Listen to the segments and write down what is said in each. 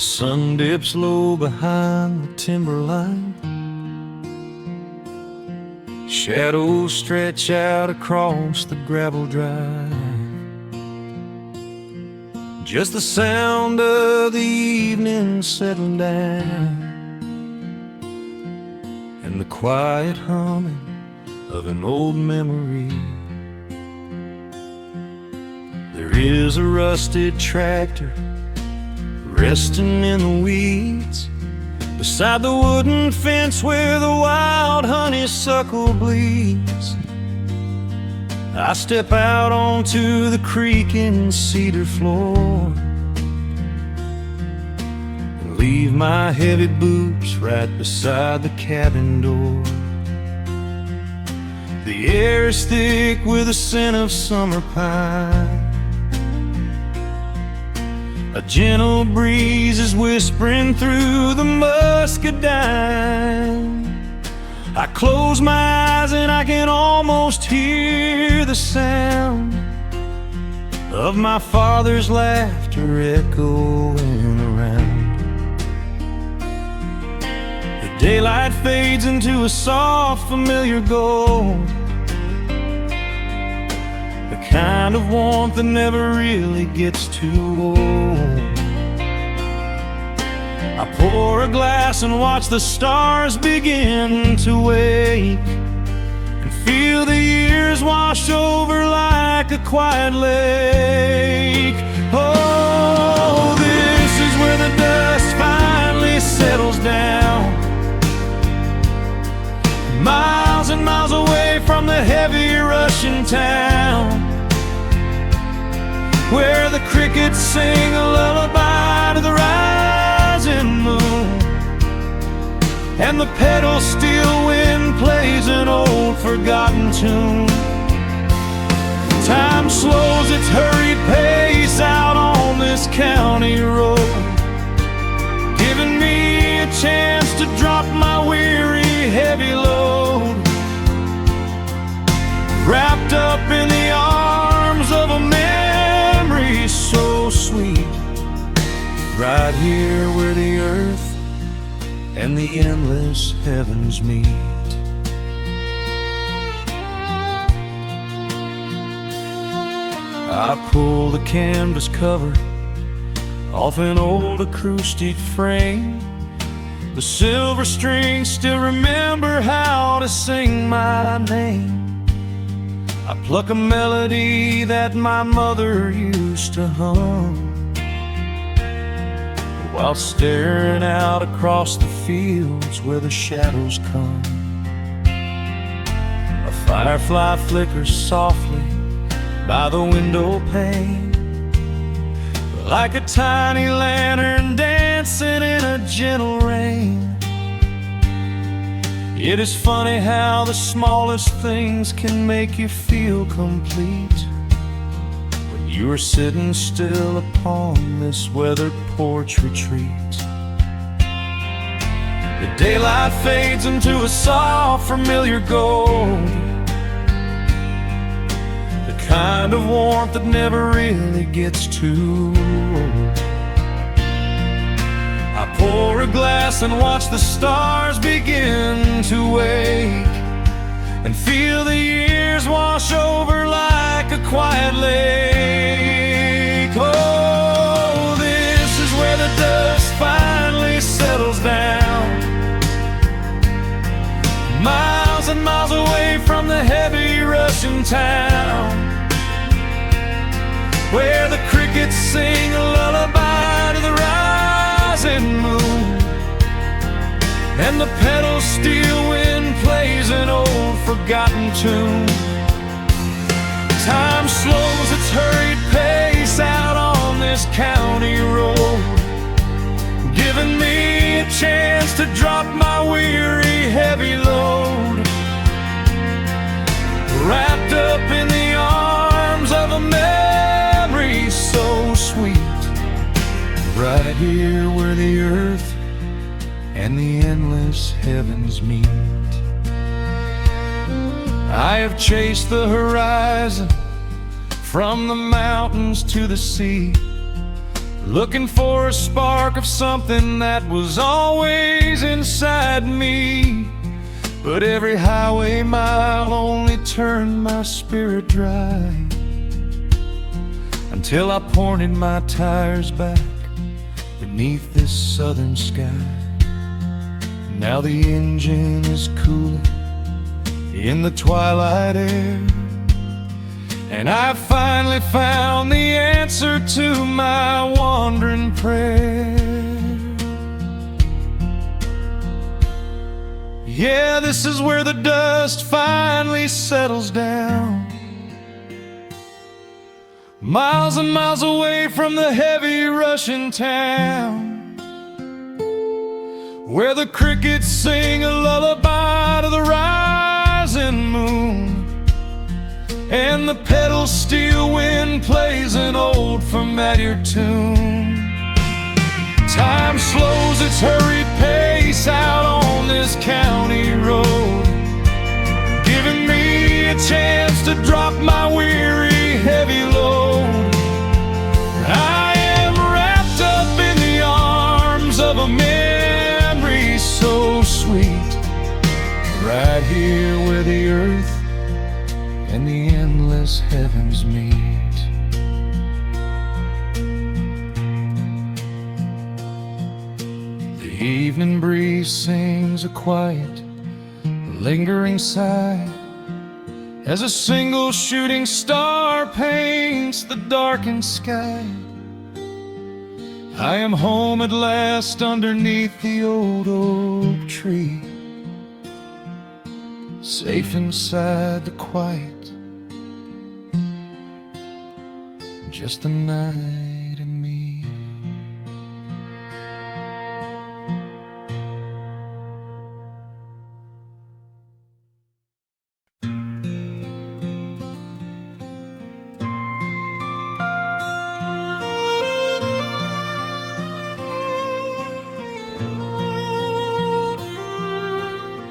sun dips low behind the timberline. Shadows stretch out across the gravel drive. Just the sound of the evening settling down, and the quiet humming of an old memory. There is a rusted tractor resting in the weeds beside the wooden fence where the wild honeysuckle bleeds. I step out onto the creaking cedar floor and leave my heavy boots right beside the cabin door. The air is thick with the scent of summer pine. A gentle breeze is whispering through the muscadine. I close my eyes and I can almost hear the sound of my father's laughter echoing around. The daylight fades into a soft, familiar gold, the kind of warmth that never really gets too old. I pour a glass and watch the stars begin to wake, and feel the years wash over like a quiet lake. Oh, this is where the dust finally settles down, miles and miles away from the heavy Russian town, where the crickets sing a lullaby to the rising moon, and the pedal steel wind plays an old forgotten tune. Time slows its hurried pace out on this county road, giving me a chance to drop my weary heavy load, wrapped up in the arms of a memory so sweet, right here where the earth and the endless heavens meet. I pull the canvas cover off an old acoustic frame. The silver strings still remember how to sing my name. I pluck a melody that my mother used to hum while staring out across the fields where the shadows come. A firefly flickers softly by the window pane, like a tiny lantern dancing in a gentle rain. It is funny how the smallest things can make you feel complete when you are sitting still upon this weathered porch retreat. The daylight fades into a soft, familiar gold, the kind of warmth that never really gets too old. I pour a glass and watch the stars begin to wake, and feel the years wash over like a quiet lake. Oh, this is where the dust finally settles down, miles and miles away from the heavy Russian town, where the crickets sing a lullaby to the rising moon, and the pedal steel wind plays an old forgotten tune. Time slows its hurried pace out on this county road, giving me a chance to drop my weary heavy load, wrapped up in the arms of a memory so sweet, right here where the earth and the endless heavens meet. I have chased the horizon from the mountains to the sea, looking for a spark of something that was always inside me. But every highway mile only turned my spirit dry, until I pointed my tires back beneath this southern sky. Now the engine is cooling in the twilight air, and I finally found the answer to my wandering prayer. Yeah, this is where the dust finally settles down, miles and miles away from the heavy Russian town, where the crickets sing a lullaby to the rising moon, and the pedal steel wind plays an old familiar tune. Time slows its hurried pace out on this county road, giving me a chance to drop my weary, heavy load. I am wrapped up in the arms of a memory so sweet, right here where the earth and the endless heavens meet. The evening breeze sings a quiet, lingering sigh, as a single shooting star paints the darkened sky. I am home at last underneath the old oak tree, safe inside the quiet, just the night and me.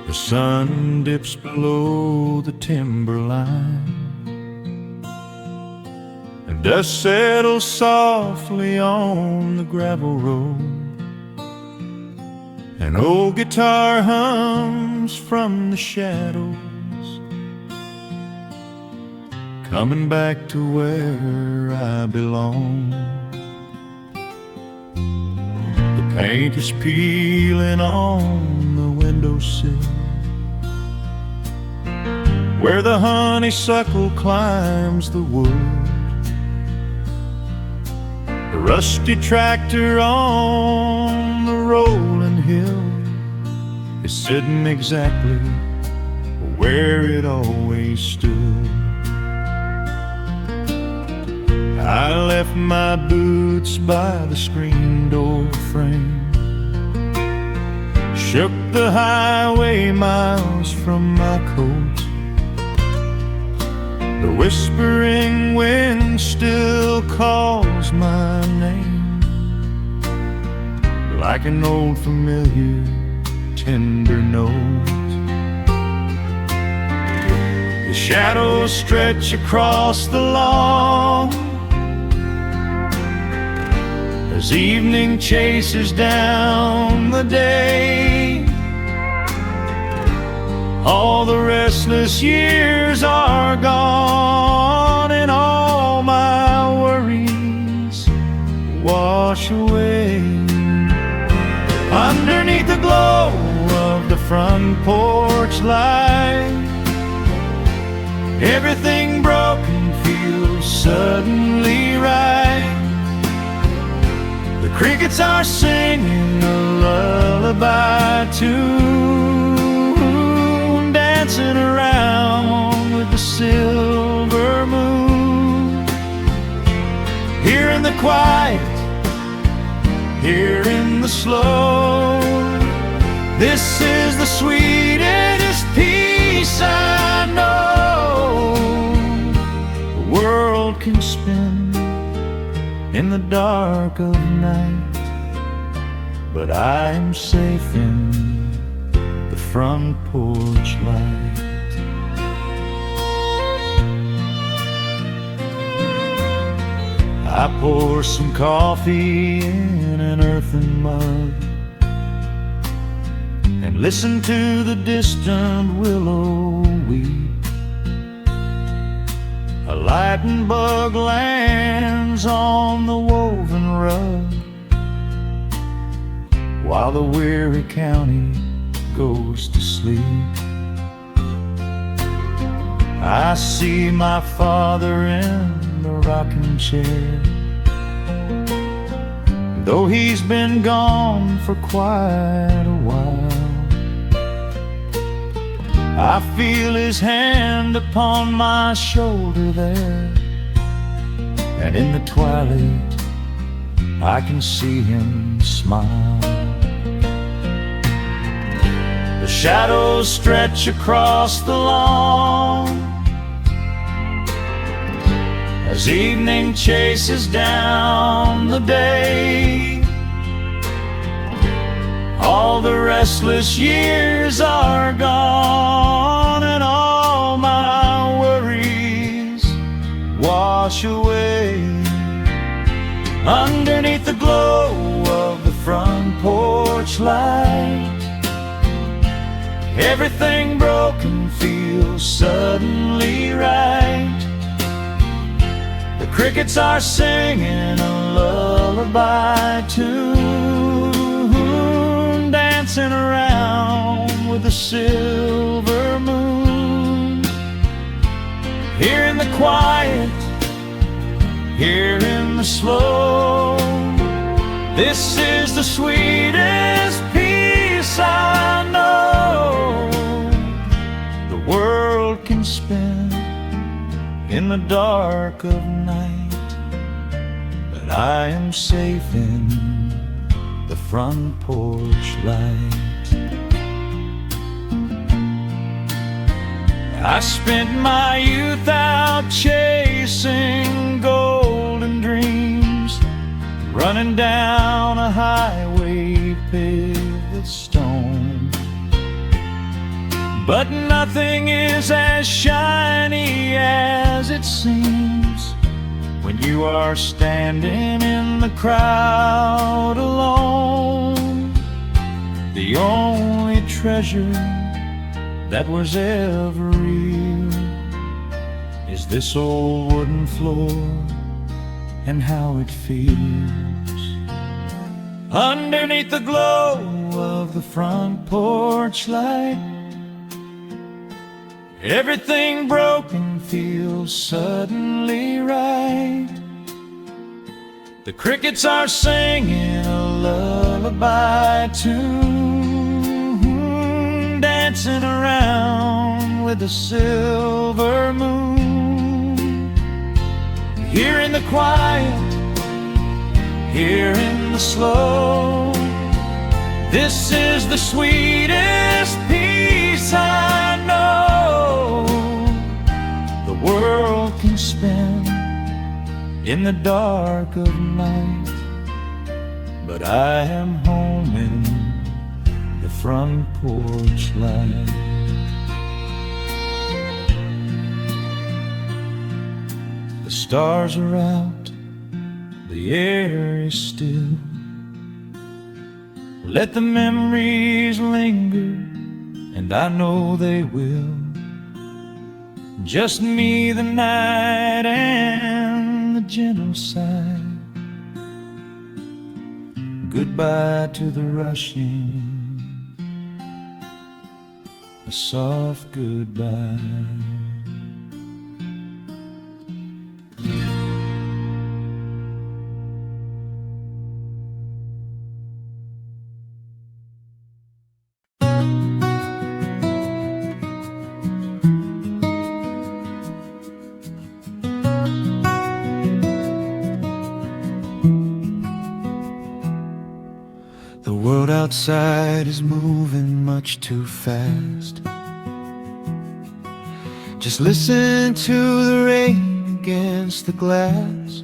The sun dips below the timberline, and dust settles softly on the gravel road. An old guitar hums from the shadows, coming back to where I belong. The paint is peeling on the windowsill, where the honeysuckle climbs the wood. The rusty tractor on the rolling hill is sitting exactly where it always stood. I left my boots by the screen door frame, shook the highway miles from my coat. The whispering wind still calls my name, like an old familiar tender note. The shadows stretch across the lawn as evening chases down the day. All the restless years are gone, and all my worries wash away. Underneath the glow of the front porch light, everything broken feels suddenly right. The crickets are singing a lullaby tune, dancing around with the silver moon. Here in the quiet, here in the slow, this is the sweetest peace I know. The world can spin in the dark of night, but I am safe in the front porch light. I pour some coffee in an earthen mug and listen to the distant willow weep. A lightning bug lands on the woven rug while the weary county goes to sleep. I see my father in the rocking chair, though he's been gone for quite a while. I feel his hand upon my shoulder there, and in the twilight I can see him smile. The shadows stretch across the lawn as evening chases down the day. All the restless years are gone, and all my worries wash away. Underneath the glow of the front porch light, everything broken feels suddenly right. The crickets are singing a lullaby tune, dancing around with the silver moon. Here in the quiet, here in the slow, this is the sweetest peace I know. The world can spin in the dark of night, but I am safe in the front porch light. I spent my youth out chasing golden dreams, running down a highway paved with stone. But nothing is as shiny as it seems when you are standing in the crowd alone. The only treasure that was ever real is this old wooden floor and how it feels. Underneath the glow of the front porch light, everything broken feels suddenly right. The crickets are singing a lullaby tune, dancing around with the silver moon. Here in the quiet, here in the slow, this is the sweetest peace I know. The world can spin in the dark of night, but I am home in the front porch light. The stars are out, the air is still. Let the memories linger, and I know they will. Just me, the night, and the gentle sigh. Goodbye to the rushing, a soft goodbye. The world outside is moving much too fast. Just listen to the rain against the glass.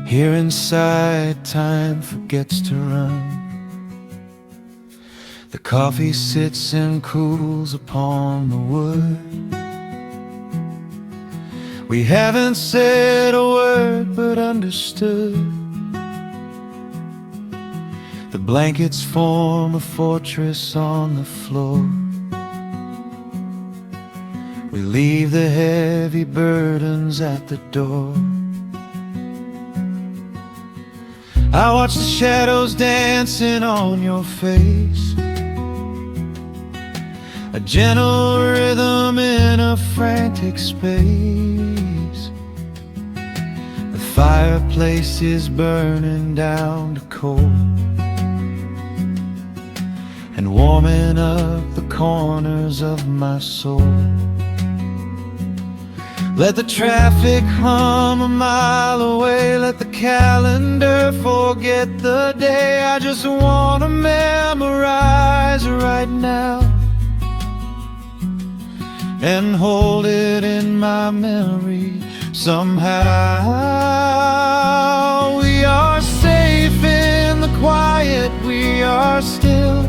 Here inside, time forgets to run. The coffee sits and cools upon the wood. We haven't said a word but understood. The blankets form a fortress on the floor. We leave the heavy burdens at the door. I watch the shadows dancing on your face, a gentle rhythm in a frantic space. The fireplace is burning down to coal and warming up the corners of my soul. Let the traffic hum a mile away, let the calendar forget the day. I just wanna memorize right now and hold it in my memory somehow. We are safe in the quiet, we are still.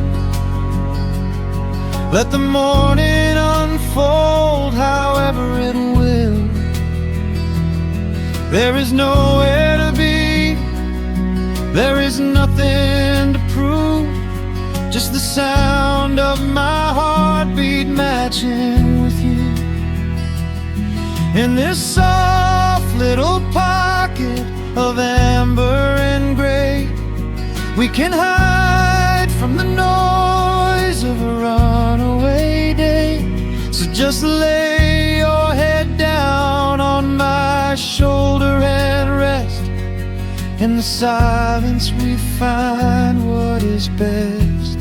Let the morning unfold however it will. There is nowhere to be, there is nothing to prove, just the sound of my heartbeat matching with you. In this soft little pocket of amber and gray, we can hide from the noise of a runaway day. So just lay your head down on my shoulder and rest. In the silence we find what is best.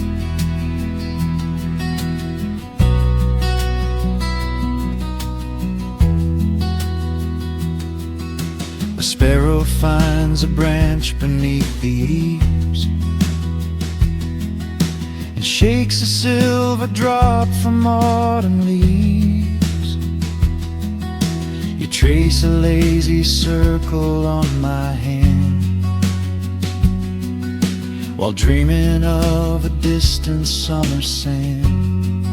A sparrow finds a branch beneath the eaves and shakes a silver drop from autumn leaves. You trace a lazy circle on my hand while dreaming of a distant summer sand.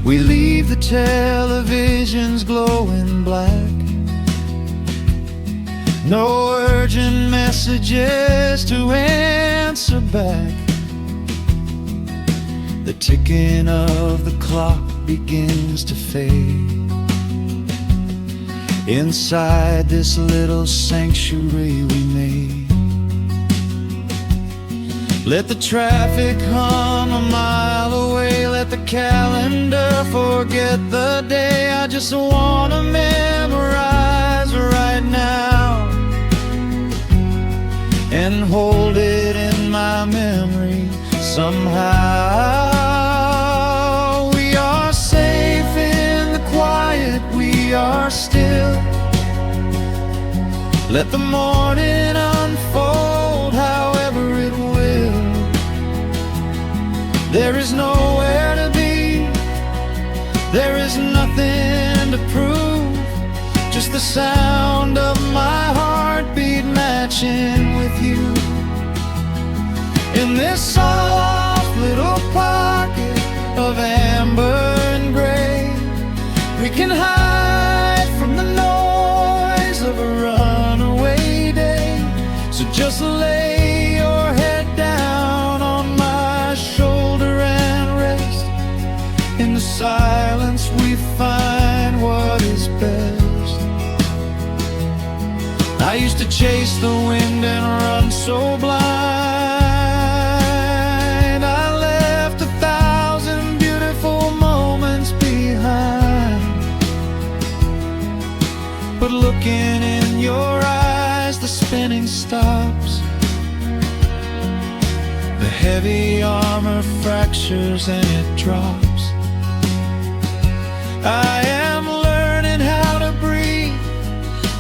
We leave the televisions glowing black, no urgent messages to answer back. The ticking of the clock begins to fade inside this little sanctuary we made. Let the traffic hum a mile away, let the calendar forget the day. I just wanna memorize right now and hold it in my memory somehow. We are safe in the quiet, we are still. Let the morning unfold however it will. There is nowhere to be, there is nothing to prove, just the sound of my heartbeat matching with you. In this soft little pocket of amber and gray, we can hide from the noise of a runaway day. So just lay your head down on my shoulder and rest. In the silence we find what is best. I used to chase the wind and run so blind. I left 1,000 beautiful moments behind. But looking in your eyes, the spinning stops. The heavy armor fractures and it drops. I am learning how to breathe,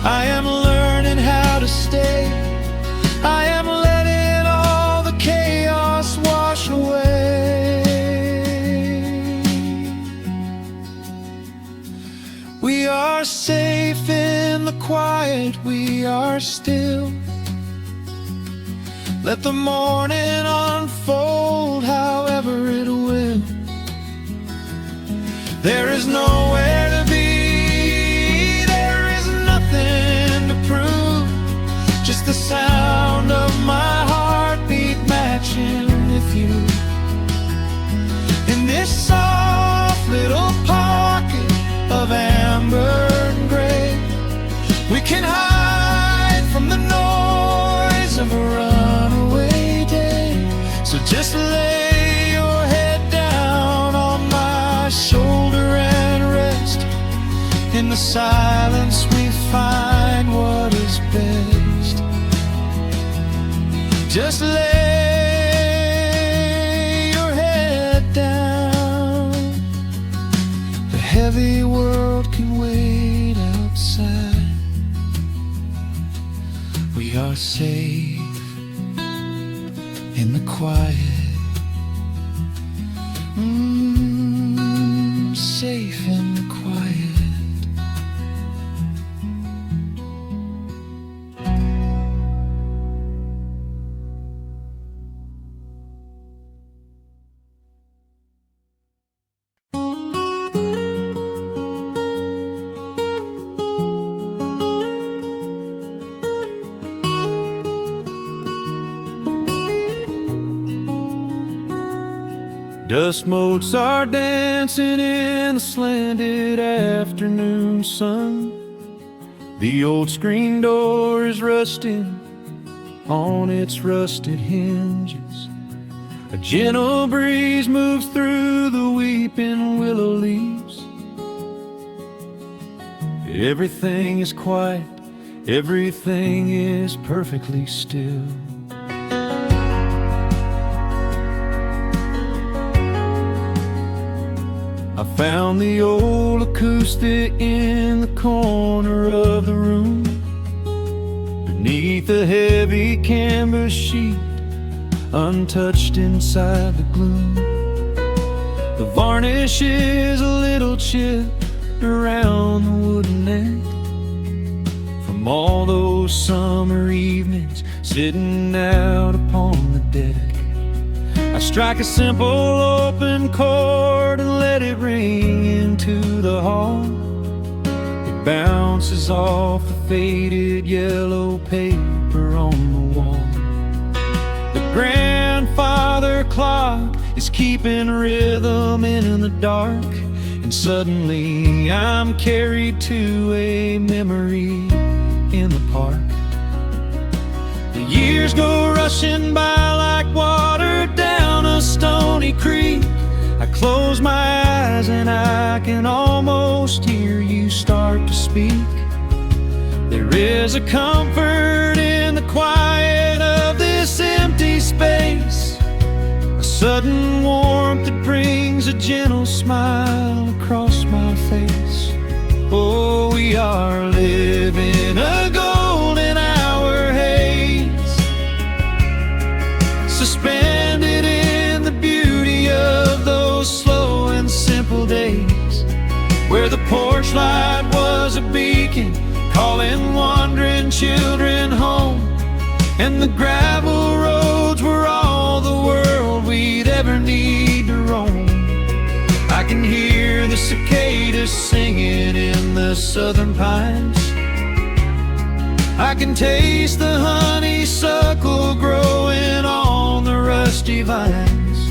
I am learning how to stay. I am letting all the chaos wash away. We are safe in the quiet, we are still. Let the morning unfold however it will. There is nowhere to be, Just lay your head down. The heavy world can wait outside. We are safe in the quiet. Safe in the quiet. Dust motes are dancing in the slanted afternoon sun. The old screen door is rusting on its rusted hinges. A gentle breeze moves through the weeping willow leaves. Everything is quiet, everything is perfectly still. I found the old acoustic in the corner of the room, beneath a heavy canvas sheet, untouched inside the gloom. The varnish is a little chipped around the wooden neck from all those summer evenings sitting out upon the deck. I strike a simple open chord and let it ring into the hall. It bounces off the faded yellow paper on the wall. The grandfather clock is keeping rhythm in the dark, and suddenly I'm carried to a memory in the park. The years go rushing by like water down a stony creek. I close my eyes and I can almost hear you start to speak. There is a comfort in the quiet of this empty space, a sudden warmth that brings a gentle smile across my face. Oh, we are living a golden hour haze, suspended in the beauty of those slow and simple days, where the porch light was a beacon calling wandering children home, and the gravel roads were all the world we'd ever need to roam. I can hear the cicadas singing in the southern pines. I can taste the honeysuckle growing on the rusty vines.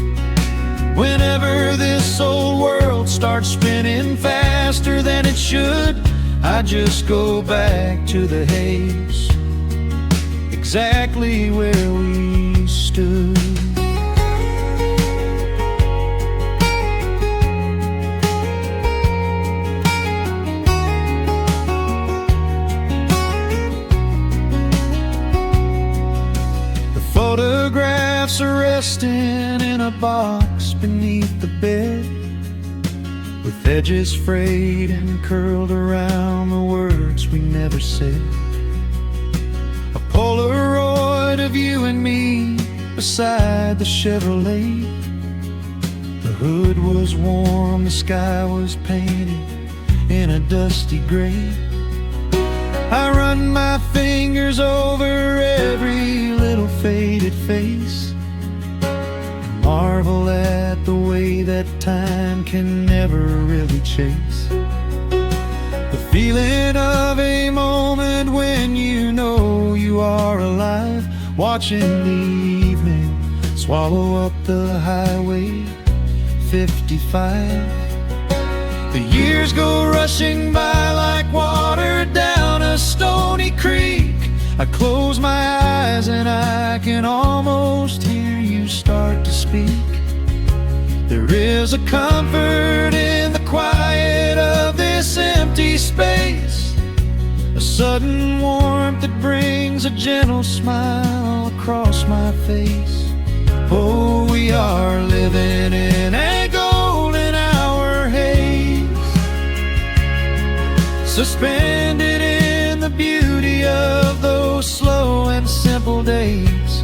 Whenever this old world starts spinning faster than it should, I just go back to the haze, exactly where we stood. Photographs are resting in a box beneath the bed, with edges frayed and curled around the words we never said. A Polaroid of you and me beside the Chevrolet. The hood was warm, the sky was painted in a dusty gray. I run my fingers over every little faded face, marvel at the way that time can never really chase. The feeling of a moment when you know you are alive, watching the evening swallow up the highway 55. The years go rushing by like water down a stony creek. I close my eyes and I can almost hear you start to speak. There is a comfort in the quiet of this empty space, a sudden warmth that brings a gentle smile across my face. Oh, we are living in a golden hour haze, suspended in the beauty of those slow and simple days,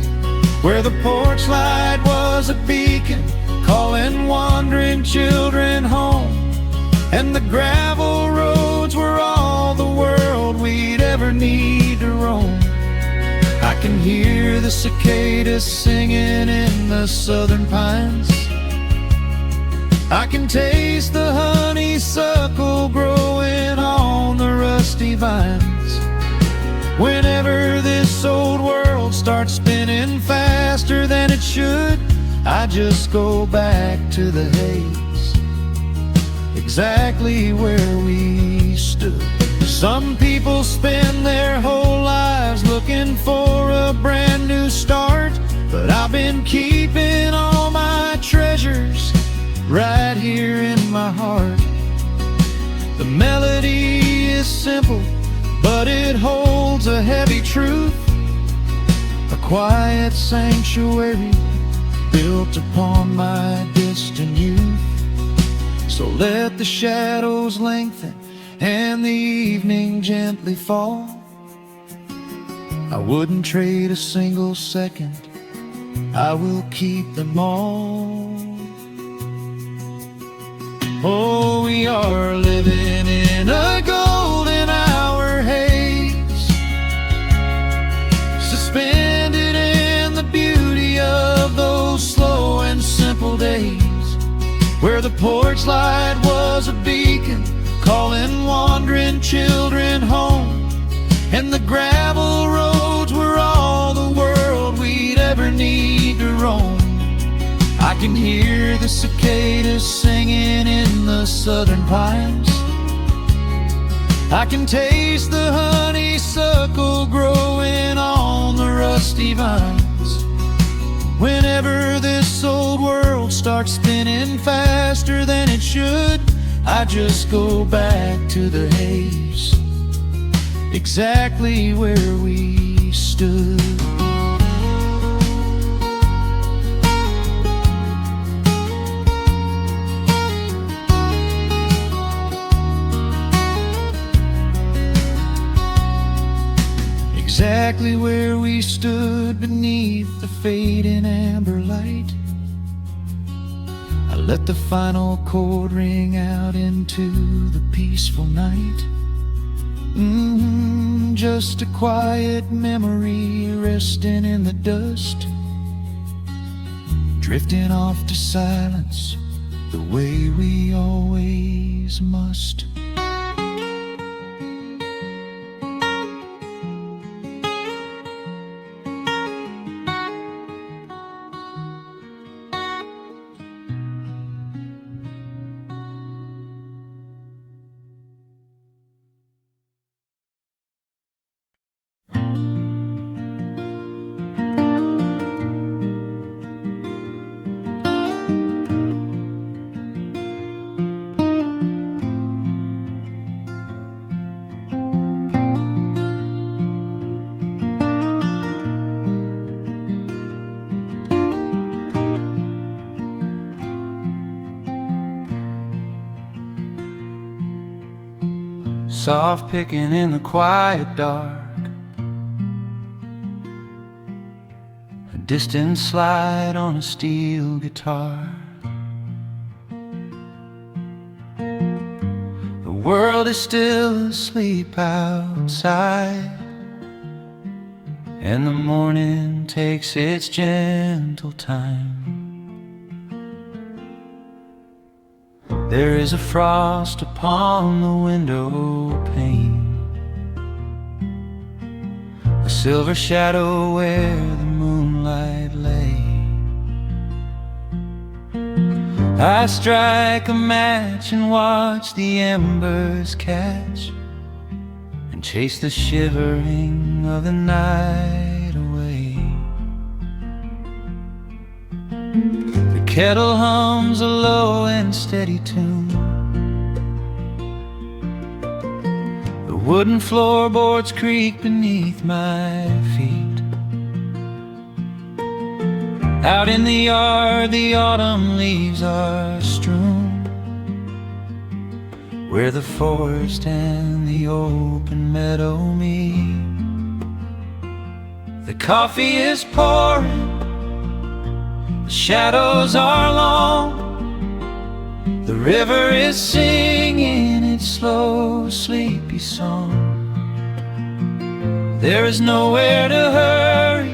where the porch light was a beacon calling wandering children home, and the gravel roads were all the world we'd ever need to roam. I can hear the cicadas singing in the southern pines. I can taste the honeysuckle growing on the rusty vines. Whenever this old world starts spinning faster than it should, I just go back to the haze, exactly where we stood. Some people spend their whole lives looking for a brand new start, but I've been keeping all my treasures right here in my heart. The melody is simple, but it holds a heavy truth, a quiet sanctuary built upon my distant youth. So let the shadows lengthen and the evening gently fall. I wouldn't trade a single second, I will keep them all. Oh, we are living in a golden hour haze, suspended in the beauty of those slow and simple days, where the porch light was a beacon calling wandering children home, and the gravel roads were all the world we'd ever need to roam. I can hear the cicadas singing in the southern pines. I can taste the honeysuckle growing on the rusty vines. Whenever this old world starts spinning faster than it should, I just go back to the haze, exactly where we stood. Exactly where we stood beneath the fading amber light. I let the final chord ring out into the peaceful night. Just a quiet memory resting in the dust, drifting off to silence the way we always must. Soft picking in the quiet dark, a distant slide on a steel guitar. The world is still asleep outside, and the morning takes its gentle time. There is a frost upon the window pane, a silver shadow where the moonlight lay. I strike a match and watch the embers catch, and chase the shivering of the night away. The kettle hums a low and steady tune, the Wooden floorboards creak beneath my feet. Out in the yard, the autumn leaves are strewn, where the forest and the open meadow meet. The coffee is pouring, the shadows are long, the river is singing its slow, sleepy song. There is nowhere to hurry,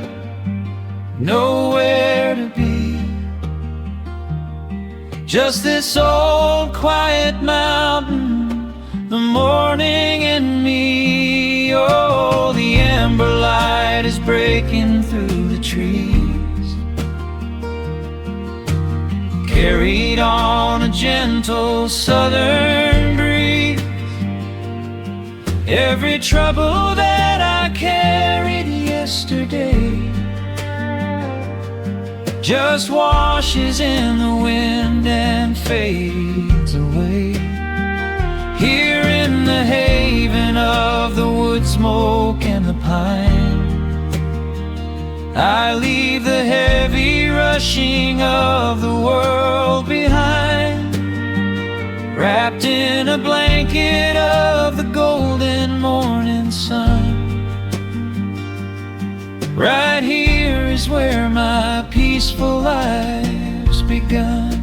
nowhere to be, just this old quiet mountain, the morning and me. Oh, the amber light is breaking through the trees, carried on a gentle southern breeze. Every trouble that I carried yesterday just washes in the wind and fades away. Here in the haven of the wood smoke and the pine, I leave the heavy rushing of the world behind, wrapped in a blanket of the golden morning sun. Right here is where my peaceful life's begun.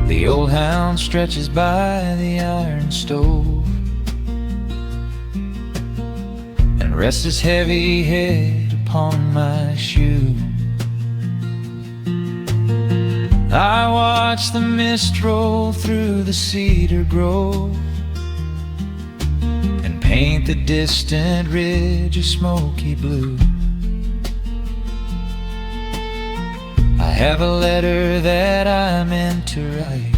The old hound stretches by the iron stove and rests his heavy head upon my shoe. I watch the mist roll through the cedar grove and paint the distant ridge a smoky blue. I have a letter that I meant to write,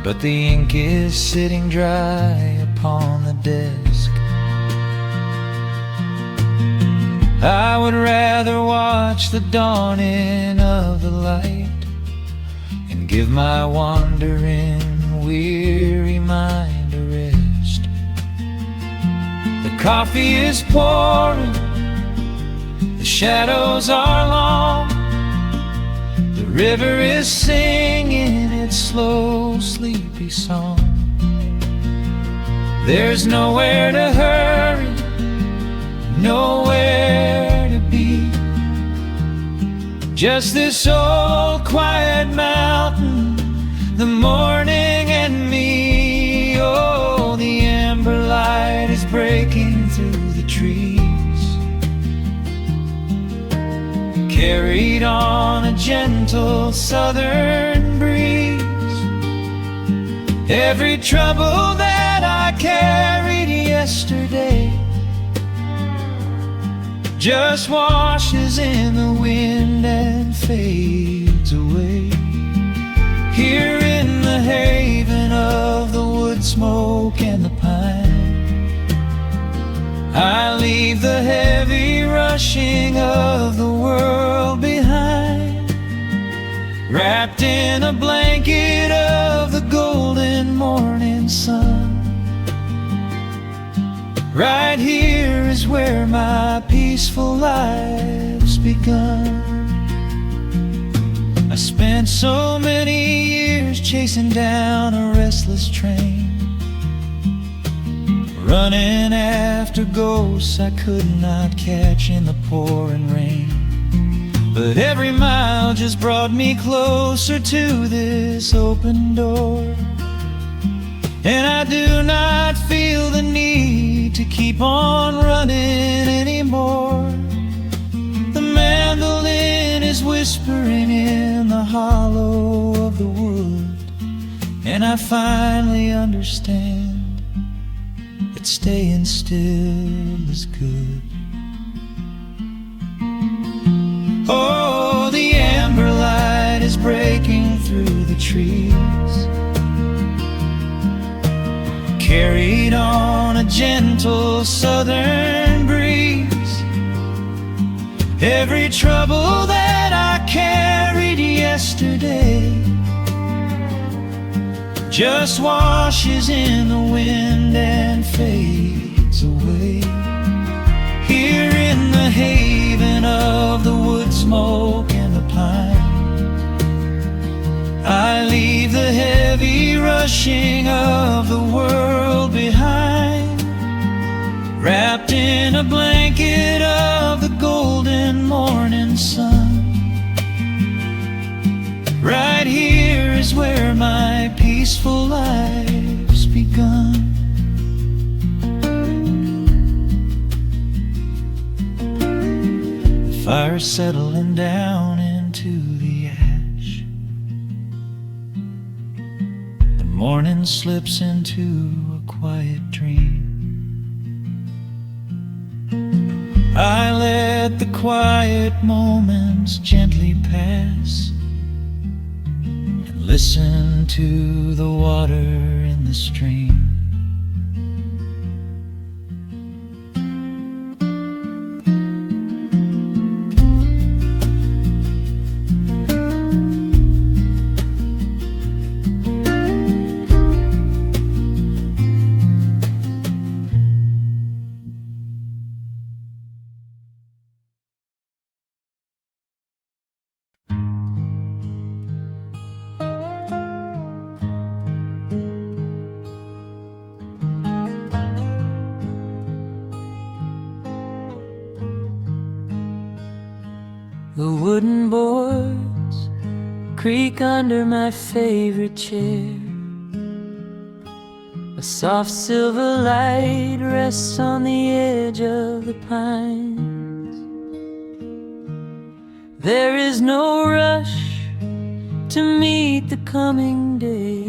but the ink is sitting dry upon the desk. I would rather watch the dawning of the light and give my wandering, weary mind a rest. The coffee is pouring, the shadows are long, the river is singing its slow, sleepy song. There's nowhere to hurry, nowhere to be, just this old quiet mountain, the morning and me. Oh, the amber light is breaking through the trees, carried on a gentle southern breeze. Every trouble that I carried yesterday just washes in the wind and fades away. Here in the haven of the wood smoke and the pine, I leave the heavy rushing of the world behind, wrapped in a blanket of the golden morning sun. Right here is where my peaceful life's begun. I spent so many years chasing down a restless train, running after ghosts I could not catch in the pouring rain. But every mile just brought me closer to this open door, and I do not feel the need to keep on running anymore. The mandolin is whispering in the hollow of the wood, and I finally understand that staying still is good. Oh, the amber light is breaking through the trees, carried on a gentle southern breeze. Every trouble that I carried yesterday yesterday just washes in the wind and fades away. Here in the haven of the wood smoke and the pine, I leave the heavy rushing of the world behind, wrapped in a blanket of the golden morning sun. Right here is where my peaceful life's begun. The fire's settling down into the ash. The morning slips into a quiet dream. I let the quiet moments gently pass, listen to the water in the stream. The wooden boards creak under my favorite chair. A soft silver light rests on the edge of the pines. There is no rush to meet the coming day,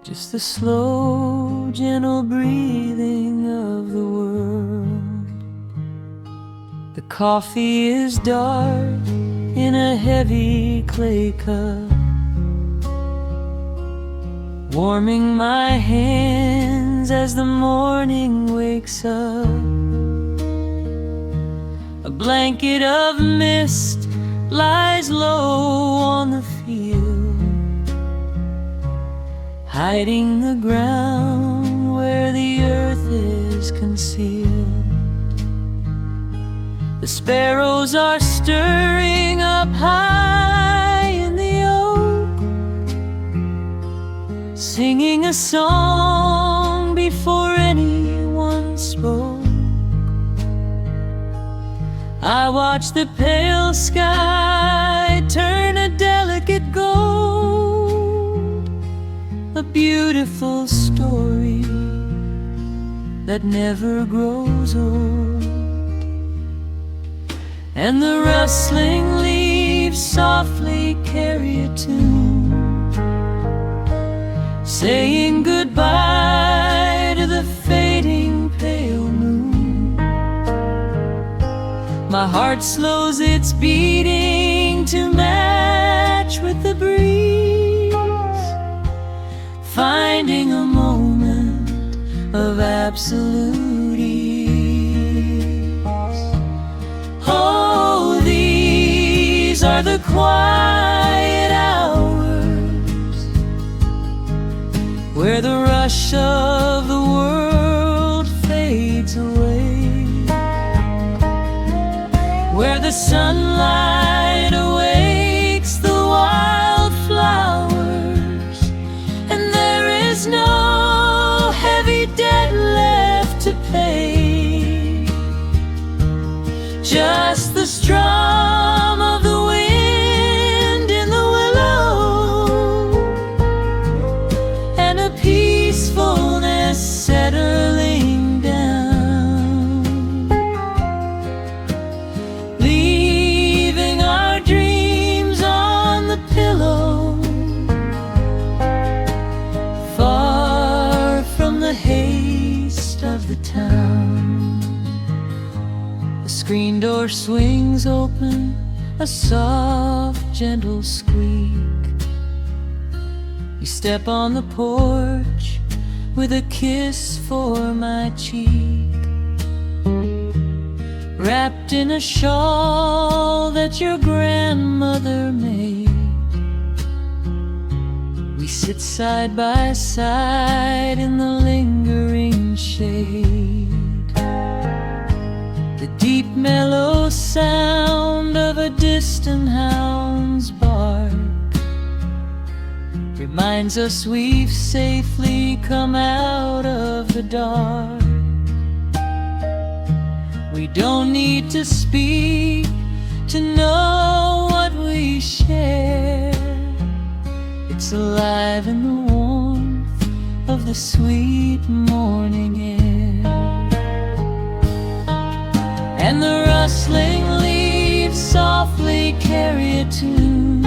just the slow, gentle breathing of the world. The coffee is dark in a heavy clay cup, warming my hands as the morning wakes up. A blanket of mist lies low on the field, hiding the ground where the earth is concealed. The sparrows are stirring up high in the oak, singing a song before anyone spoke. I watch the pale sky turn a delicate gold, a beautiful story that never grows old. And the rustling leaves softly carry a tune, saying goodbye to the fading pale moon. My heart slows its beating to match with the breeze, finding a moment of absolute ease. Oh, these are the quiet hours where the rush of the world fades away, where the sunlight awakes the wildflowers, and there is no heavy debt left to pay, just the strum of the wind in the willow, and a peacefulness settling down, leaving our dreams on the pillow, far from the haste of the town. The screen door swings open, a soft, gentle squeak. You step on the porch with a kiss for my cheek. wrapped in a shawl that your grandmother made. We sit side by side in the lingering shade. The deep mellow sound of a distant hound's bark reminds us we've safely come out of the dark. We don't need to speak to know what we share. It's alive in the warmth of the sweet morning air. And the rustling leaves softly carry a tune,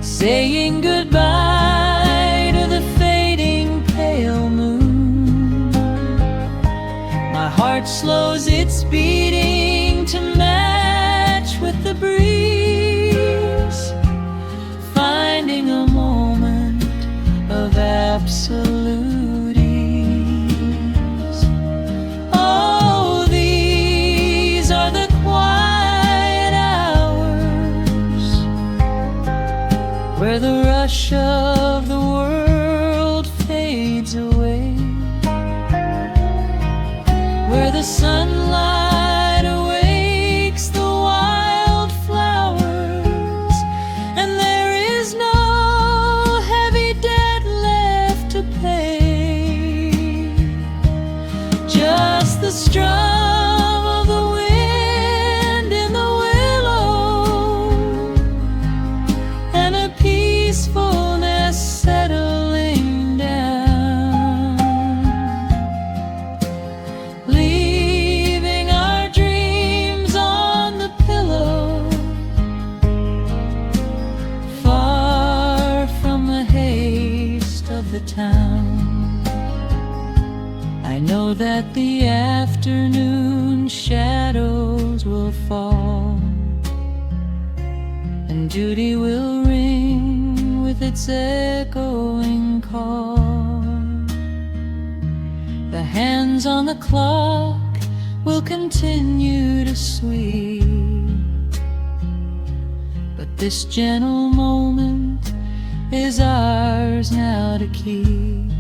saying goodbye to the fading pale moon. My heart slows its beating to match with the breeze, finding a moment of absolute ease. Oh, these are the quiet hours where the rush of the world fades away, where the sunlight awakes the wild flowers, and there is no heavy debt left to pay. Just the strum of the wind in the willow, and a peacefulness settling down, leaving our dreams on the pillow, far from the haste of the town. I know that the afternoon shadows will fall, and duty will ring with its echoing call. The hands on the clock will continue to sweep, but this gentle moment is ours now to keep.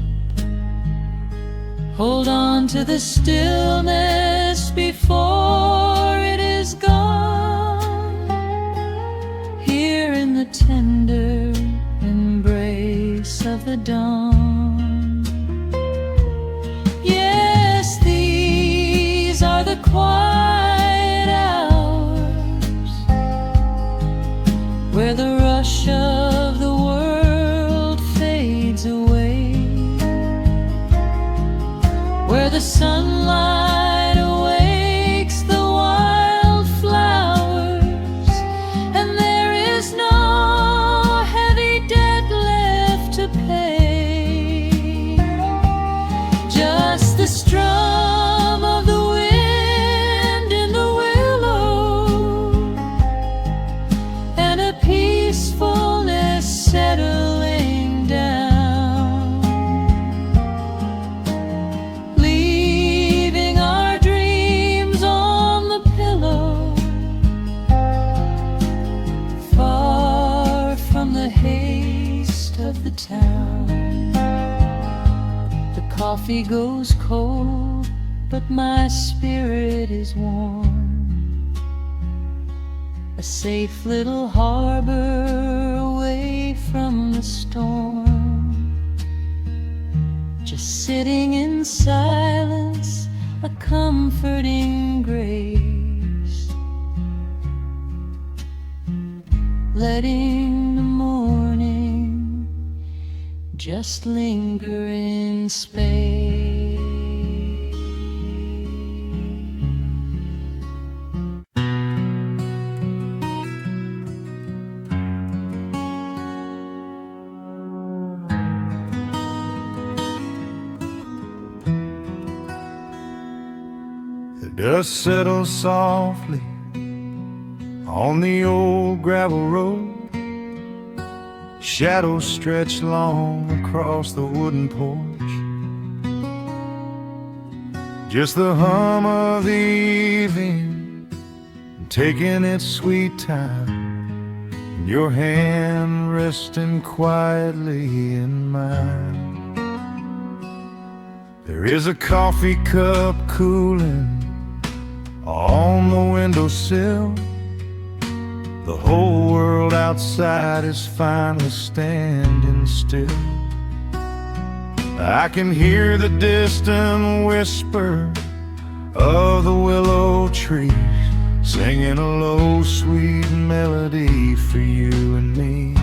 Hold on to the stillness before it is gone, here in the tender embrace of the dawn. Yes, these are the quiet hours where the rush of the world fades away, where the sunlight awakes the wild flowers, and there is no heavy debt left to pay. Just the strum of the wind in the willow, and a peacefulness settling down, leaving our dreams on the pillow, far from the haste of the town. The coffee goes cold, but my spirit is warm, a safe little harbor away from the storm. Just sitting in silence, a comforting grace, letting the morning just linger in space. The dust settles softly on the old gravel road. Shadows stretch long across the wooden porch. Just the hum of the evening, taking its sweet time, and your hand resting quietly in mine. There is a coffee cup cooling on the windowsill. The whole world outside is finally standing still. I can hear the distant whisper of the willow trees, singing a low, sweet melody for you and me.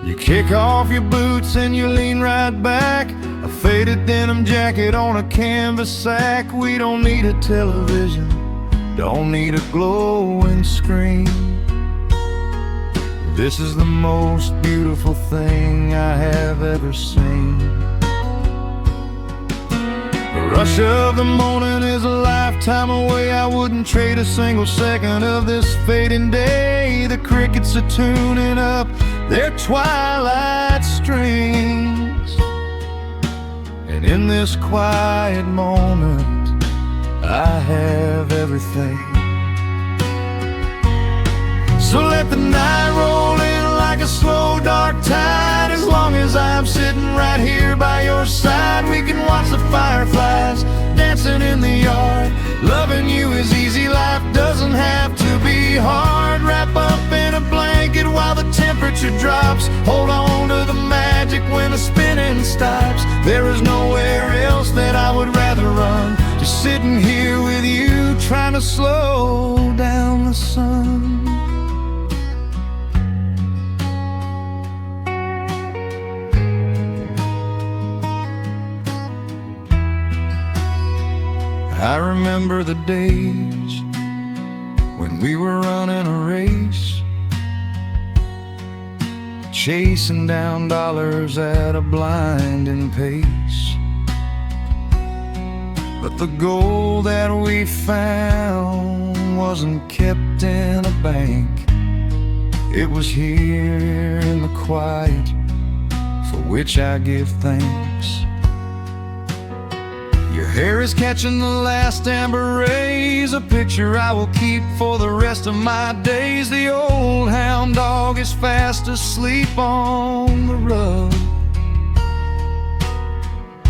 You kick off your boots and you lean right back, a faded denim jacket on a canvas sack. We don't need a television, don't need a glowing screen. This is the most beautiful thing I have ever seen. The rush of the morning is a lifetime away. I wouldn't trade a single second of this fading day. The crickets are tuning up their twilight strings, and in this quiet moment I have everything. So let the night roll in like a slow dark tide. As long as I'm sitting right here by your side, we can watch the fireflies dancing in the yard. Loving you is easy, life doesn't have to be hard. Wrap up in a blanket while the temperature drops. Hold on to the magic when the spinning stops. There is nowhere else that I would rather run, just sitting here with you, trying to slow down the sun. I remember the days when we were running a race, chasing down dollars at a blinding pace. But the gold that we found wasn't kept in a bank. It was here in the quiet, for which I give thanks. Your hair is catching the last amber rays, a picture I will keep for the rest of my days. The old hound dog is fast asleep on the rug,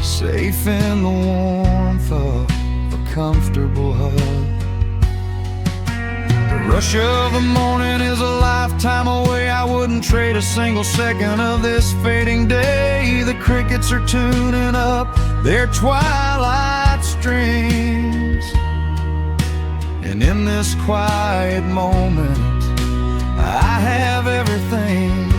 safe in the warmth of a comfortable hug. The rush of the morning is a lifetime away. I wouldn't trade a single second of this fading day. The crickets are tuning up their twilight strings, and in this quiet moment I have everything.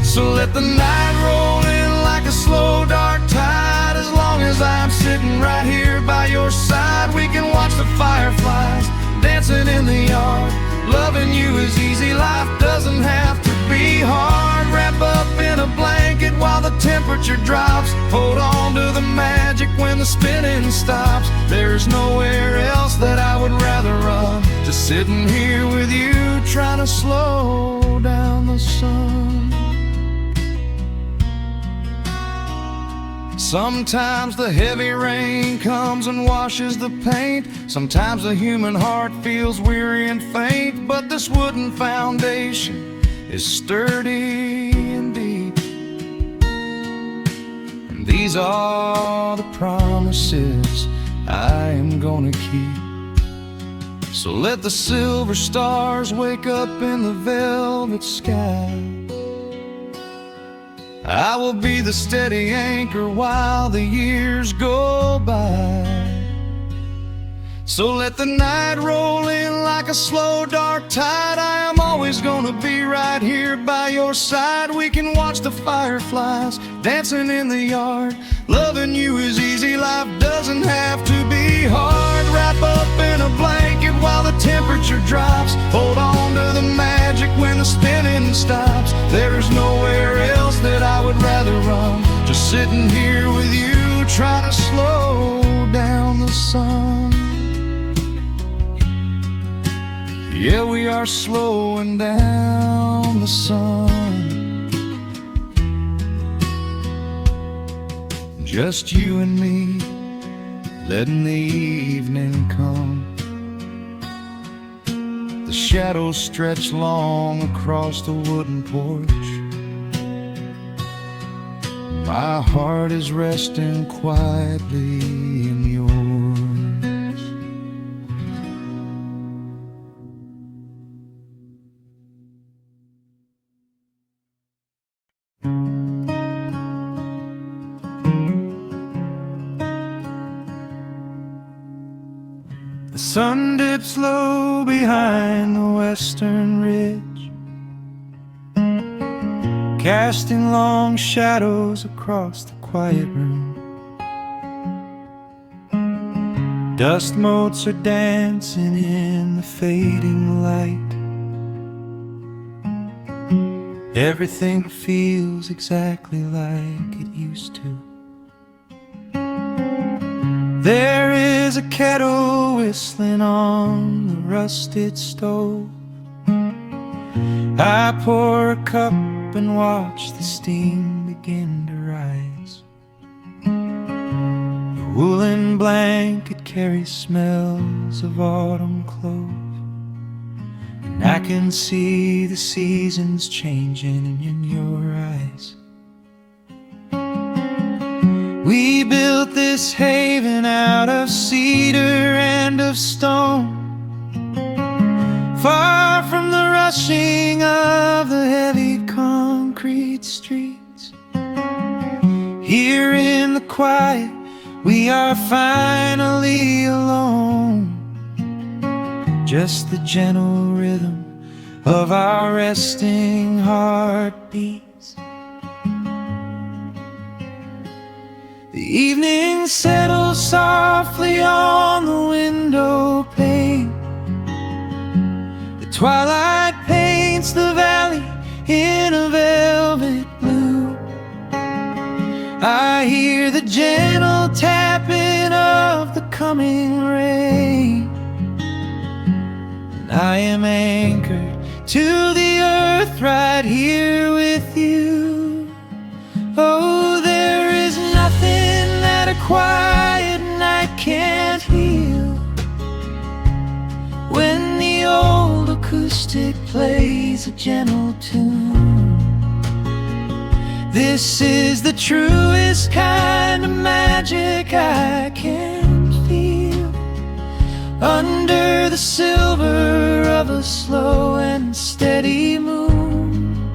So let the night roll in like a slow dark tide. As long as I'm sitting right here by your side, we can watch the fireflies dancing in the yard. Loving you is easy, life doesn't have to be hard. Wrap up in a blanket while the temperature drops. Hold on to the magic when the spinning stops. There's nowhere else that I would rather run, just sitting here with you, trying to slow down the sun. Sometimes the heavy rain comes and washes the paint. Sometimes the human heart feels weary and faint. But this wooden foundation is sturdy and deep, and these are the promises I am gonna keep. So let the silver stars wake up in the velvet sky. I will be the steady anchor while the years go by. So let the night roll in like a slow dark tide. I am always gonna be right here by your side. We can watch the fireflies dancing in the yard. Loving you is easy, life doesn't have to be hard. Wrap up in a blanket while the temperature drops. Hold on to the magic when the spinning stops. There's nowhere else that I would rather run, just sitting here with you, trying to slow down the sun. Yeah, we are slowing down the sun, just you and me, letting the evening come. The shadows stretch long across the wooden porch. My heart is resting quietly in yours. The sun dips low behind the western ridge, casting long shadows across the quiet room. Dust motes are dancing in the fading light. Everything feels exactly like it used to. There is a kettle whistling on the rusted stove. I pour a cup and watch the steam begin to rise. The woolen blanket carries smells of autumn clothes, and I can see the seasons changing in your eyes. We built this haven out of cedar and of stone, far from the rushing of the heavy concrete streets. Here in the quiet, we are finally alone. Just the gentle rhythm of our resting heartbeats. The evening settles softly on the window pane. The twilight paints the valley in a velvet blue. I hear the gentle tapping of the coming rain, and I am anchored to the earth right here with you. Oh, there is nothing that a quiet night can't heal. When the old acoustic plays a gentle tune, this is the truest kind of magic I can feel. Under the silver of a slow and steady moon,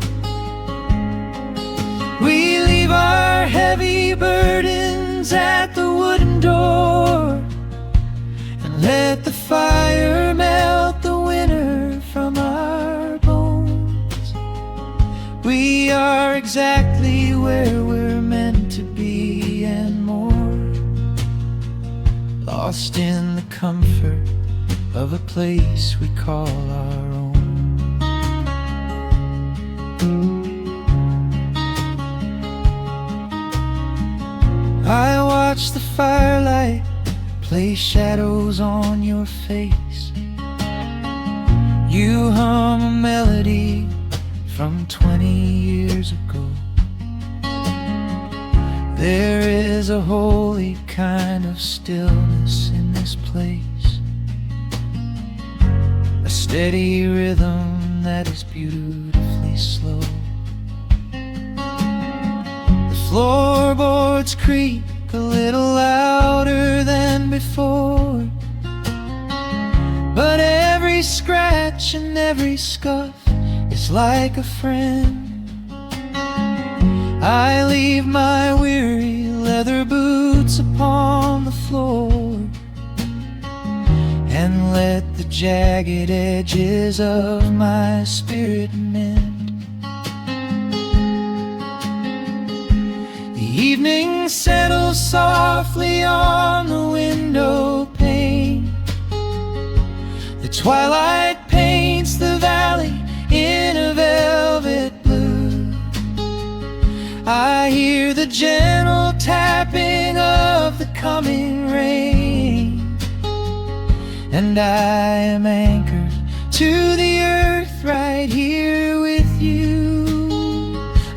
we leave our heavy burdens at the wooden door, and let the fire melt the winter from our bones. We are exactly where we're meant to be and more, lost in the comfort of a place we call our own. I watch the firelight play shadows on your face. You hum a melody from 20 years ago. There is a holy kind of stillness in this place, a steady rhythm that is beautifully slow. The floorboards creak a little louder than before, but every scratch and every scuff is like a friend. I leave my weary leather boots upon the floor, and let the jagged edges of my spirit mend. The evening settles softly on the window pane. The twilight paints the valley in a velvet blue. I hear the gentle tapping of the coming rain, and I am anchored to the earth right here with you.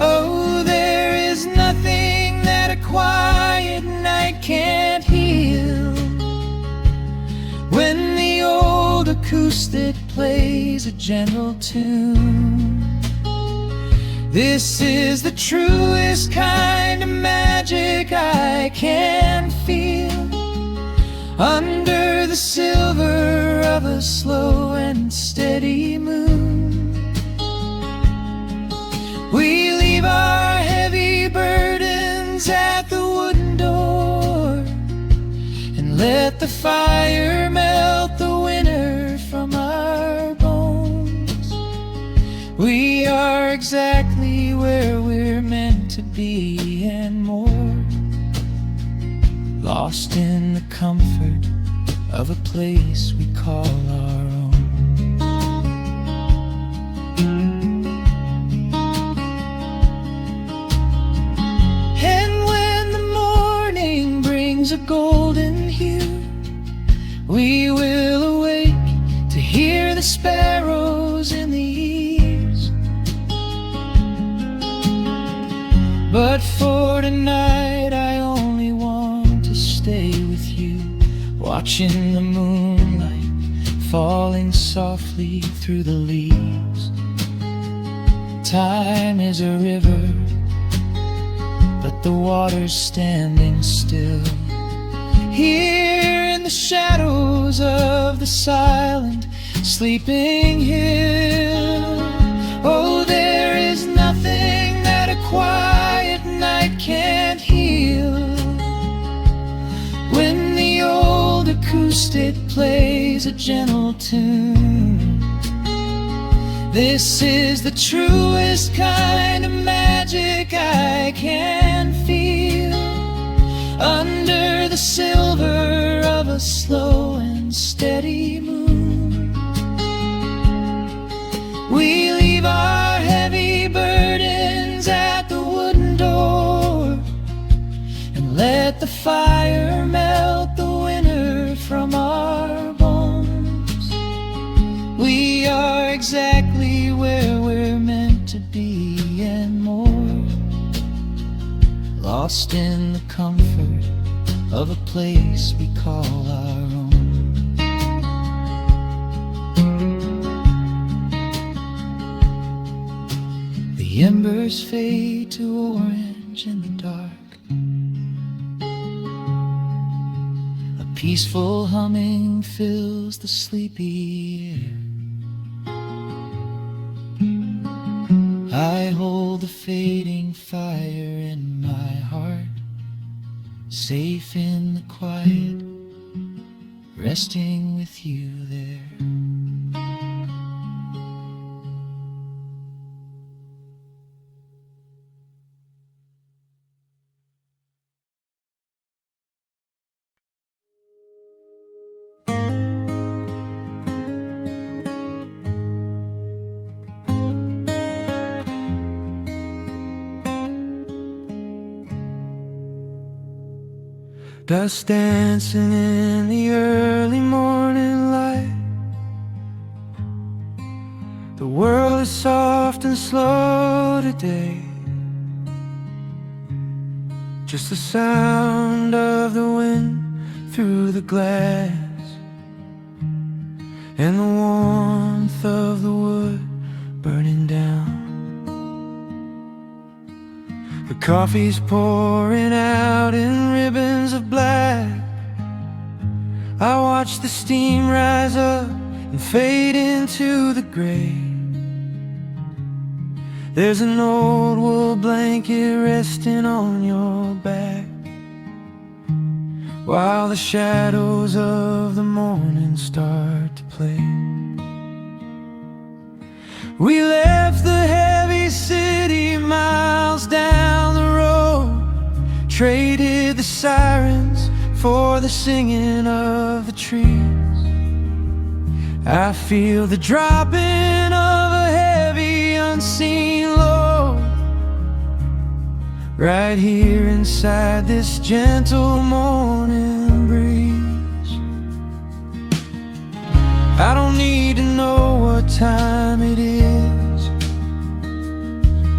Oh, there is nothing that a quiet acoustic plays a gentle tune. This is the truest kind of magic I can feel, under the silver of a slow and steady moon. We leave our heavy burdens at the wooden door, and let the fire melt the winter from our bones. We are exactly where we're meant to be and more, lost in the comfort of a place we call our own. And when the morning brings a golden hue, we will awake to hear the sparrows in the eaves. But for tonight I only want to stay with you, watching the moonlight falling softly through the leaves. Time is a river, but the water's standing still. Here in the shadows of the silent, sleeping hill. Oh, there is nothing that a quiet night can't heal. When the old acoustic plays a gentle tune, this is the truest kind of magic I can feel, under the silver of a slow and steady moon. We leave our heavy burdens at the wooden door, and let the fire melt the winter from our bones. We are exactly where we're meant to be and more, lost in the comfort of a place we call our own. The embers fade to orange in the dark. A peaceful humming fills the sleepy air. I hold the fading fire in my heart, safe in the quiet, resting with you there. Dust dancing in the early morning light. The world is soft and slow today. Just the sound of the wind through the glass, and the warmth of the wood burning down. The coffee's pouring out in ribbons of black. I watch the steam rise up and fade into the gray. There's an old wool blanket resting on your back, while the shadows of the morning start to play. We left the heavy city miles down the road, traded the sirens for the singing of the trees. I feel the dropping of a heavy unseen load, right here inside this gentle morning breeze. I don't need to know what time it is.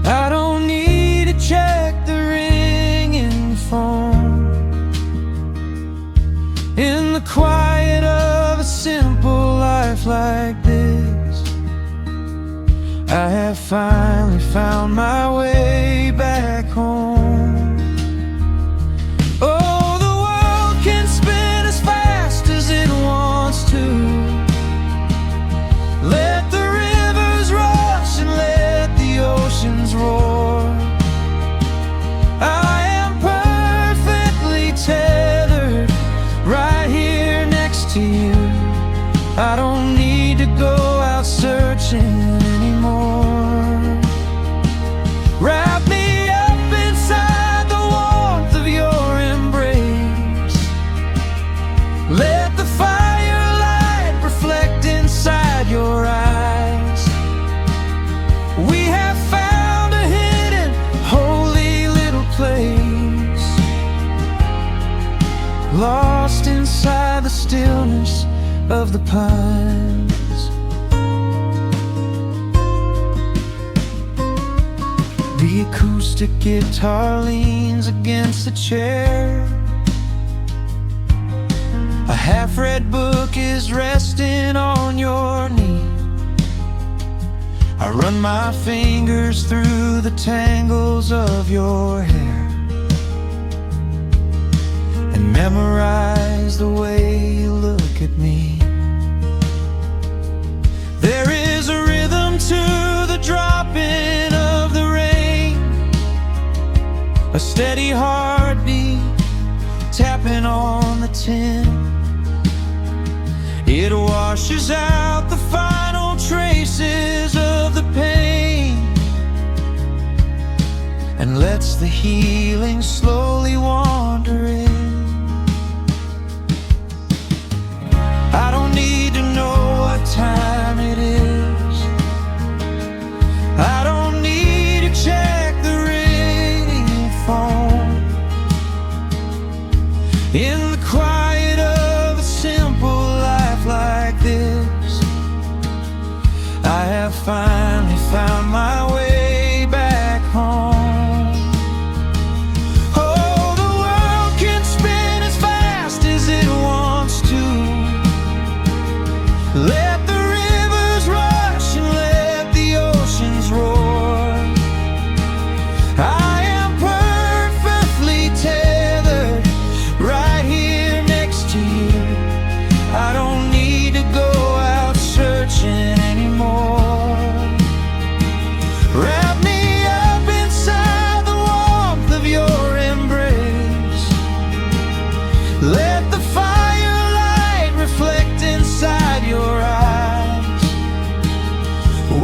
I don't need to check the ringing phone. In the quiet of a simple life times like this, I have finally found my way back home. Oh, the world can spin as fast as it wants to. Let the rivers rush and let the oceans roar. I am perfectly tethered right here next to you. I don't need to go out searching anymore. Wrap me up inside the warmth of your embrace. Let the firelight reflect inside your eyes. We have found a hidden, holy little place, lost inside the stillness of the pines. The acoustic guitar leans against the chair. A half-read book is resting on your knee. I run my fingers through the tangles of your hair and memorize the way you look at me. There is a rhythm to the dropping of the rain, a steady heartbeat tapping on the tin. It washes out the final traces of the pain and lets the healing slowly wander in. I don't need to know what time it is. I don't need to check the ringing phone. In the quiet of a simple life like this, I have finally found my way back home. Oh, the world can spin as fast as it wants to. Let the rivers rush and let the oceans roar. I am perfectly tethered right here next to you. I don't need to go out searching anymore. Wrap me up inside the warmth of your embrace. Let the firelight reflect inside your eyes.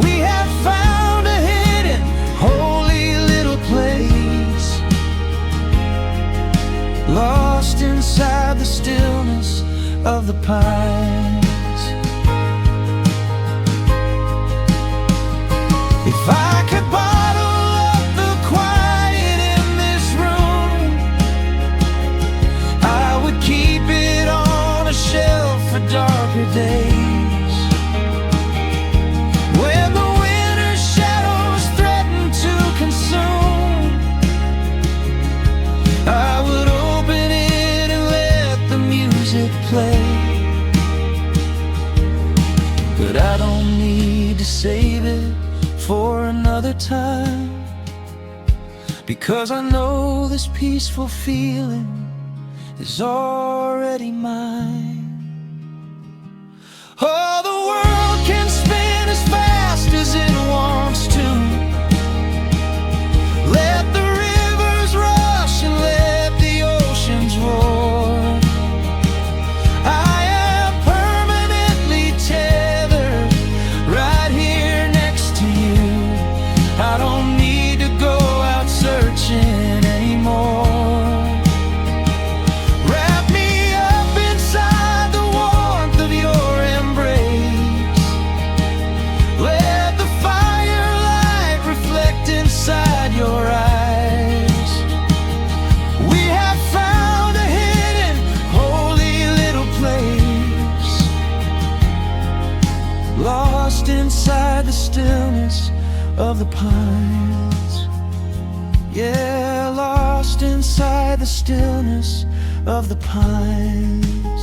We have found a hidden, holy little place, lost inside the stillness of the pines. If I could bottle up the quiet in this room, I would keep it on a shelf for darker days. When the winter's shadows threaten to consume, I would open it and let the music play. But I don't need to save it for another time, because I know this peaceful feeling is already mine. Oh, the world can spin as fast as it wants to. Let the rivers rush and let the oceans roar. I am permanently tethered right here next to you. I don't need to go out searching anymore. Wrap me up inside the warmth of your embrace. Let the firelight reflect inside your eyes. We have found a hidden, holy little place, lost inside the stillness of the pines. Yeah, lost inside the stillness of the pines.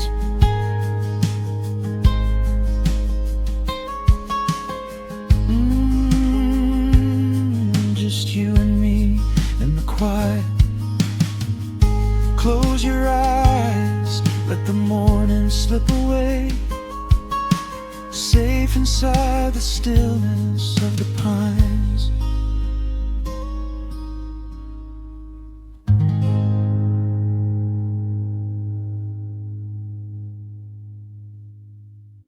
Close your eyes, let the morning slip away, safe inside the stillness of the pine.